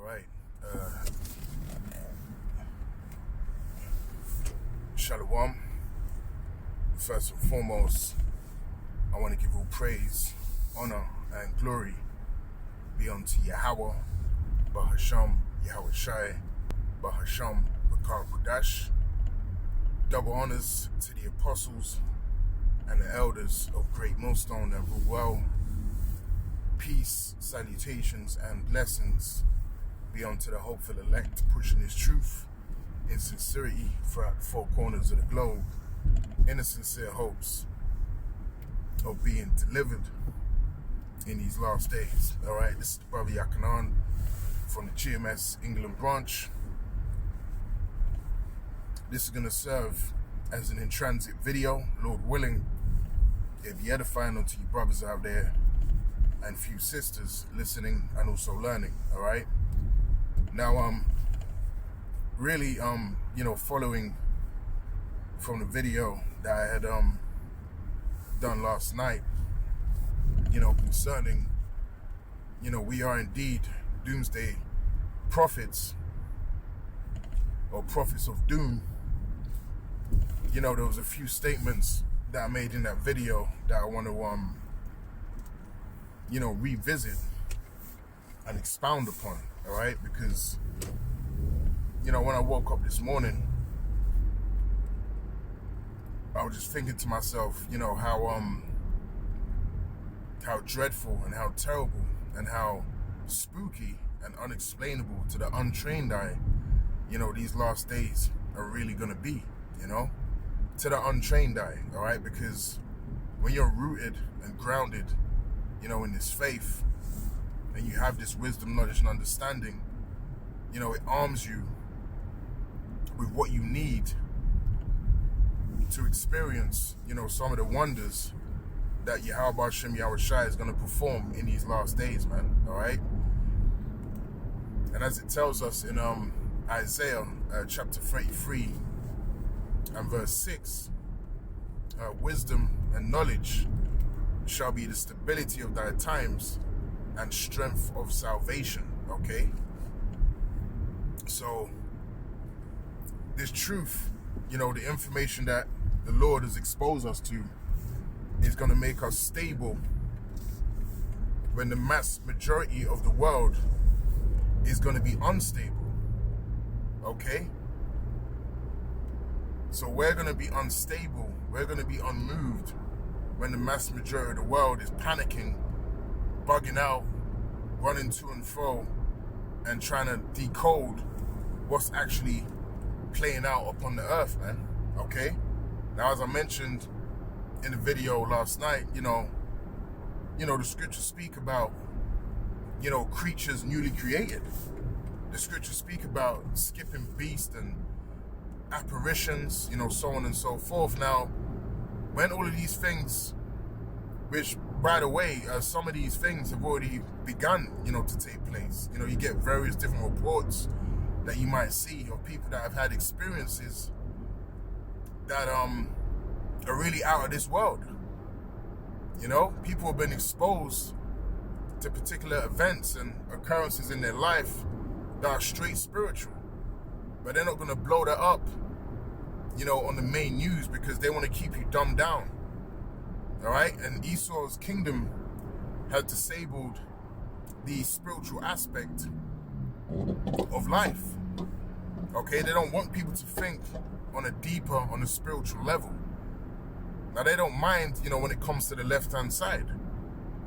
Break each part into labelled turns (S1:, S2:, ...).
S1: right. Shalom. First and foremost, I want to give all praise, honor, and glory be unto Yahweh, Bahasham, Yahweh Shai, Bahasham, Bakar Kudash. Double honors to the apostles and the elders of Great Millstone that rule well. Peace, salutations, and blessings be unto the hopeful elect, pushing his truth in sincerity throughout the four corners of the globe, in the sincere hopes of being delivered in these last days. All right, this is the brother Yakanan from the GMS England branch. This is going to serve as an in-transit video, Lord willing. It'll be edifying unto you brothers out there and few sisters listening and also learning. All right. Now, really, following from the video that I had done last night, concerning, we are indeed doomsday prophets or prophets of doom. There was a few statements that I made in that video that I want to, revisit and expound upon, all right? Because, when I woke up this morning, I was just thinking to myself, how dreadful and how terrible and how spooky and unexplainable to the untrained eye, these last days are really going to be, to the untrained eye, all right? Because when you're rooted and grounded, in this faith, and you have this wisdom, knowledge, and understanding, it arms you with what you need to experience, some of the wonders that Yahweh Hashem Yahweh Shai is going to perform in these last days, man, all right? And as it tells us in Isaiah chapter 33 and verse 6, wisdom and knowledge shall be the stability of thy times and strength of salvation, okay? So this truth, the information that the Lord has exposed us to is going to make us stable when the mass majority of the world is going to be unstable, okay? So we're going to be unstable, we're going to be unmoved when the mass majority of the world is panicking, bugging out, running to and fro, and trying to decode what's actually playing out upon the earth, man, okay? Now, as I mentioned in the video last night, the scriptures speak about, creatures newly created. The scriptures speak about skipping beast and apparitions, so on and so forth. Now, when all of these things, which, by the way, some of these things have already begun, to take place. You get various different reports that you might see of people that have had experiences that are really out of this world. People have been exposed to particular events and occurrences in their life that are straight spiritual. But they're not going to blow that up, on the main news because they want to keep you dumbed down. All right? And Esau's kingdom has disabled the spiritual aspect of life. Okay? They don't want people to think on a spiritual level. Now, they don't mind, when it comes to the left-hand side.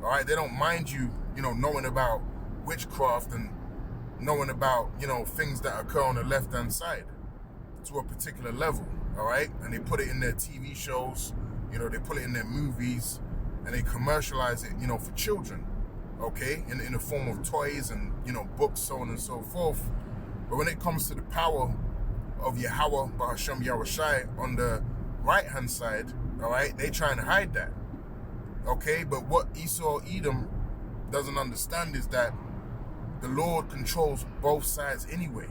S1: All right? They don't mind you, knowing about witchcraft and knowing about, things that occur on the left-hand side to a particular level. All right? And they put it in their TV shows, they put it in their movies, and they commercialize it, for children, okay, in the form of toys and, books, so on and so forth. But when it comes to the power of Yahweh, Bahasham Yahweh Shai, on the right-hand side, all right, they try and hide that, okay? But what Esau Edom doesn't understand is that the Lord controls both sides anyway.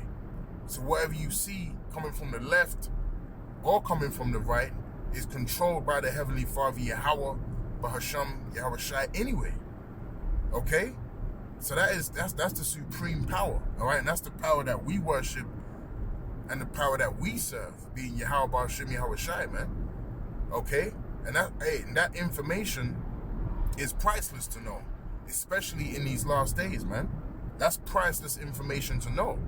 S1: So whatever you see coming from the left or coming from the right is controlled by the Heavenly Father, Yahweh, Bahasham, Yahweh Shai, anyway. Okay? So that's the supreme power, all right? And that's the power that we worship and the power that we serve, being Yahweh Shem Yahweh Shai, man. Okay? And that information is priceless to know, especially in these last days, man. That's priceless information to know.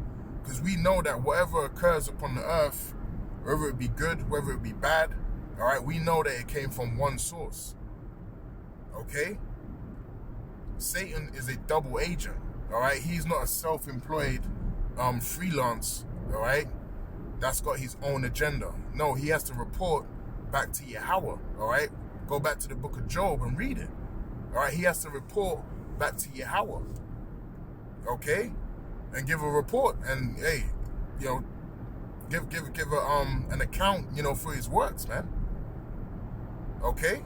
S1: Because we know that whatever occurs upon the earth, whether it be good, whether it be bad, all right, we know that it came from one source. Okay? Satan is a double agent, all right? He's not a self-employed freelance, all right? That's got his own agenda. No, he has to report back to Yahweh, all right? Go back to the book of Job and read it, all right? He has to report back to Yahweh, okay? And give a report and, hey, you know, give an account, you know, for his works, man. Okay?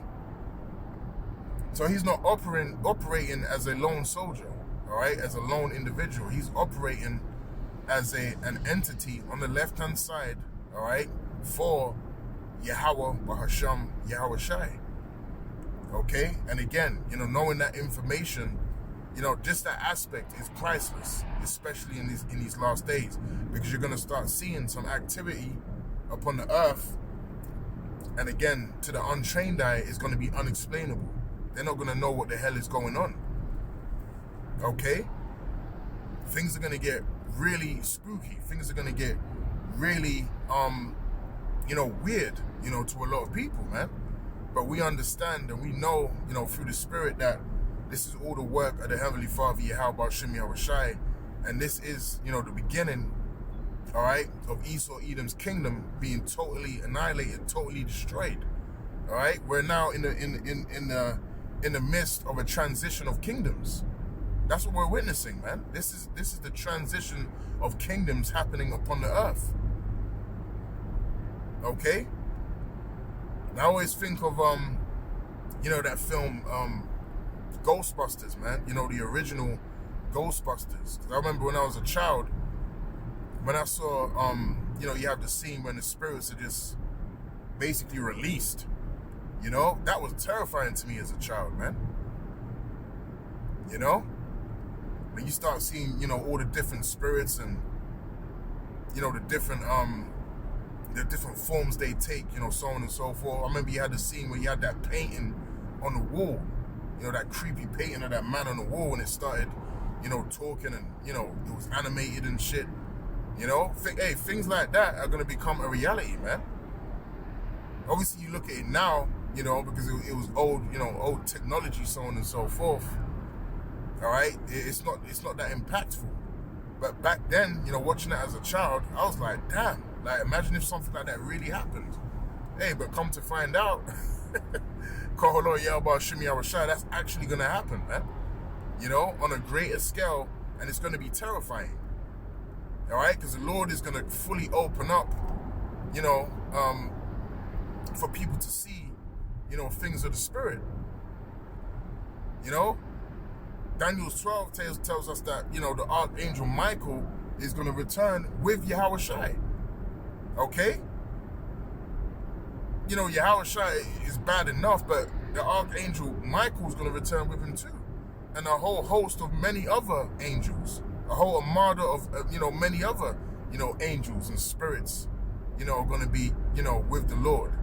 S1: So he's not operating as a lone soldier, all right, as a lone individual. He's operating as an entity on the left-hand side, all right, for Yahweh Bahasham Yahweh Shai. Okay? And again, you know, knowing that information, you know, just that aspect is priceless, especially in these last days, because you're going to start seeing some activity upon the earth, and again, to the untrained eye, it's going to be unexplainable. They're not going to know what the hell is going on. Okay? Things are going to get really spooky. Things are going to get really, you know, weird, you know, to a lot of people, man. But we understand and we know, you know, through the Spirit that this is all the work of the Heavenly Father, Yahweh Shem Yahweh Shai. And this is, you know, the beginning, all right, of Esau Edom's kingdom being totally annihilated, totally destroyed. All right? We're now in the midst of a transition of kingdoms. That's what we're witnessing, man. This is the transition of kingdoms happening upon the earth. Okay? And I always think of you know, that film Ghostbusters, man. You know, the original Ghostbusters. 'Cause I remember when I was a child, when I saw you know, you have the scene when the spirits are just basically released. You know, that was terrifying to me as a child, man. You know? When you start seeing, you know, all the different spirits and, you know, the different forms they take, you know, so on and so forth. I remember you had the scene where you had that painting on the wall, you know, that creepy painting of that man on the wall, and it started, you know, talking, and, you know, it was animated and shit. You know? Hey, things like that are going to become a reality, man. Obviously, you look at it now, you know, because it was old, you know, old technology, so on and so forth. All right? It's not that impactful. But back then, you know, watching it as a child, I was like, damn, like, imagine if something like that really happened. Hey, but come to find out, that's actually going to happen, man. You know, on a greater scale, and it's going to be terrifying. All right? Because the Lord is going to fully open up, you know, for people to see, you know, things of the Spirit. You know? Daniel 12 tells us that, you know, the Archangel Michael is going to return with Yahweh Shai. Okay? You know, Yahweh Shai is bad enough, but the Archangel Michael is going to return with him too. And a whole host of many other angels. A whole armada of, you know, many other, you know, angels and spirits, you know, are going to be, you know, with the Lord.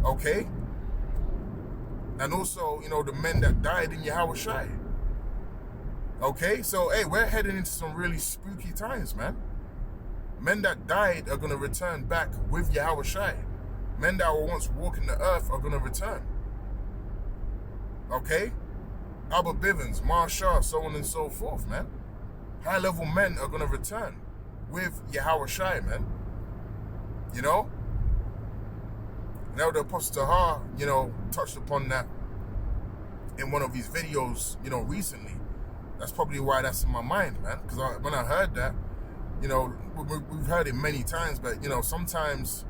S1: Okay? And also, you know, the men that died in Yahweh Shai. Okay? So, hey, we're heading into some really spooky times, man. Men that died are going to return back with Yahweh Shai. Men that were once walking the earth are going to return. Okay? Albert Bivens, Marshall, so on and so forth, man. High-level men are going to return with Yahweh Shai, man. You know? Now the Apostle Tahar, you know, touched upon that in one of his videos, you know, recently. That's probably why that's in my mind, man. Because when I heard that, you know, we've heard it many times, but, you know, sometimes,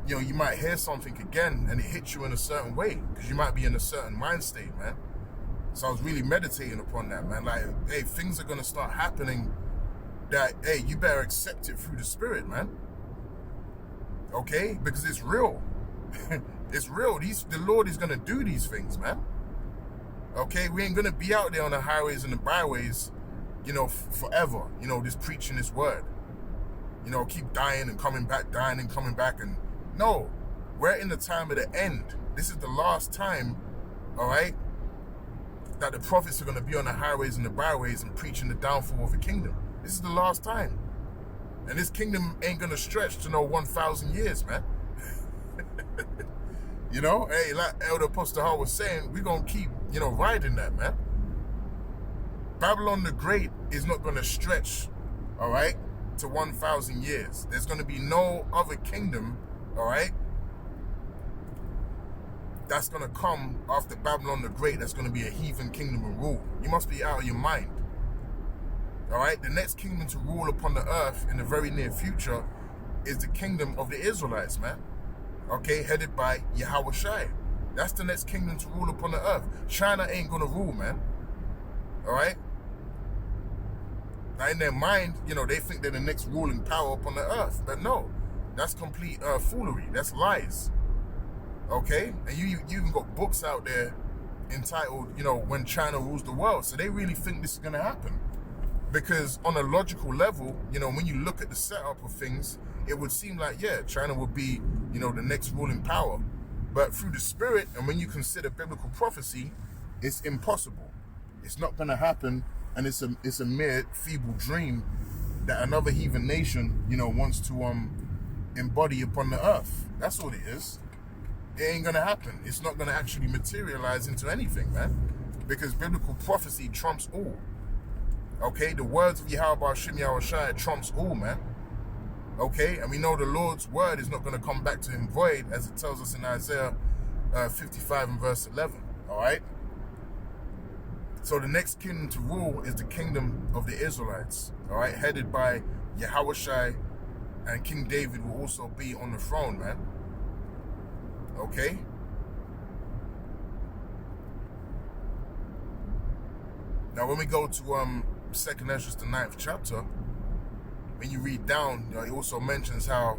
S1: you know, you might hear something again and it hits you in a certain way because you might be in a certain mind state, man. So I was really meditating upon that, man. Like, hey, things are going to start happening that, hey, you better accept it through the Spirit, man. Okay? Because it's real. It's real. The Lord is going to do these things, man. Okay? We ain't going to be out there on the highways and the byways forever, just preaching this word. Keep dying and coming back, dying and coming back. And no, we're in the time of the end. This is the last time, all right, that the prophets are going to be on the highways and the byways and preaching the downfall of the kingdom. This is the last time. And this kingdom ain't going to stretch to no 1,000 years, man. Hey, like Elder Apostle Hall was saying, we're going to keep, riding that, man. Babylon the Great is not going to stretch, all right, to 1,000 years. There's going to be no other kingdom, all right, that's going to come after Babylon the Great that's going to be a heathen kingdom and rule. You must be out of your mind. All right, the next kingdom to rule upon the earth in the very near future is the kingdom of the Israelites, man. Okay, headed by Yahweh Shai. That's the next kingdom to rule upon the earth. China ain't going to rule, man. All right? Now, in their mind, they think they're the next ruling power upon the earth. But no, that's complete foolery. That's lies. Okay? And you even got books out there entitled, When China Rules the World. So they really think this is going to happen. Because on a logical level, when you look at the setup of things, it would seem like, yeah, China would be, the next ruling power. But through the spirit, and when you consider biblical prophecy, it's impossible. It's not going to happen, and it's a mere feeble dream that another heathen nation, wants to embody upon the earth. That's all it is. It ain't going to happen. It's not going to actually materialize into anything, man. Because biblical prophecy trumps all. Okay, the words of Yahweh Ba'ashim Yahweh Shai trumps all, man. Okay, and we know the Lord's word is not going to come back to him void, as it tells us in Isaiah 55 and verse 11. All right. So the next kingdom to rule is the kingdom of the Israelites. All right, headed by Yahweh Shai, and King David will also be on the throne, man. Okay. Now, when we go to 2nd Ezra, the 9th chapter, when you read down, it also mentions how,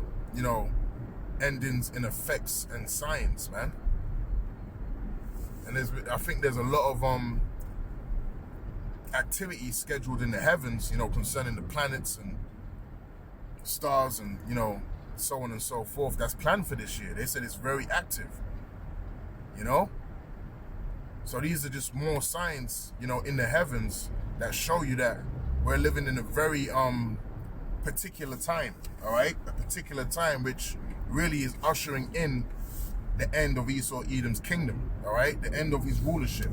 S1: endings in effects and signs, man. And I think there's a lot of activity scheduled in the heavens, concerning the planets and stars and, so on and so forth. That's planned for this year. They said it's very active, So these are just more signs, in the heavens that show you that we're living in a very particular time, all right? A particular time which really is ushering in the end of Esau Edom's kingdom, all right? The end of his rulership.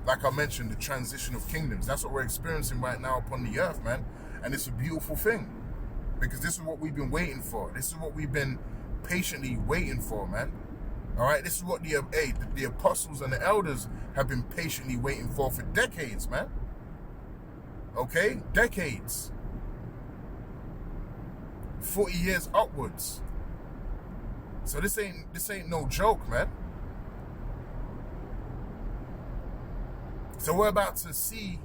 S1: Like I mentioned, the transition of kingdoms. That's what we're experiencing right now upon the earth, man. And it's a beautiful thing because this is what we've been waiting for. This is what we've been patiently waiting for, man. All right, this is what the apostles and the elders have been patiently waiting for decades, man. Okay, decades. 40 years upwards. So this ain't no joke, man. So we're about to see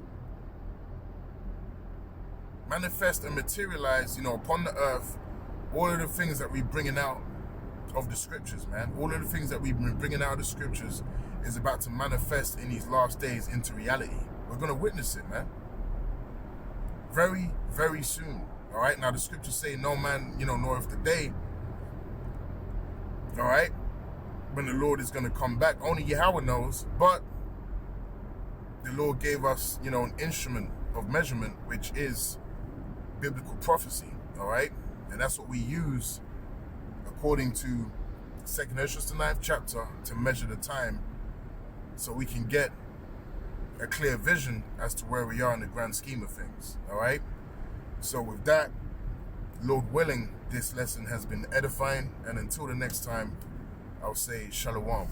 S1: manifest and materialize, upon the earth, all of the things that we're bringing out of the scriptures, man. All of the things that we've been bringing out of the scriptures is about to manifest in these last days into reality. We're going to witness it, man. Very, very soon. All right. Now the scriptures say no man, knoweth the day. All right. When the Lord is going to come back. Only Yahweh knows. But the Lord gave us, an instrument of measurement, which is biblical prophecy. All right. And that's what we use according to 2nd Ezra, the 9th chapter, to measure the time so we can get a clear vision as to where we are in the grand scheme of things. All right. So with that, Lord willing, this lesson has been edifying. And until the next time, I'll say shalom.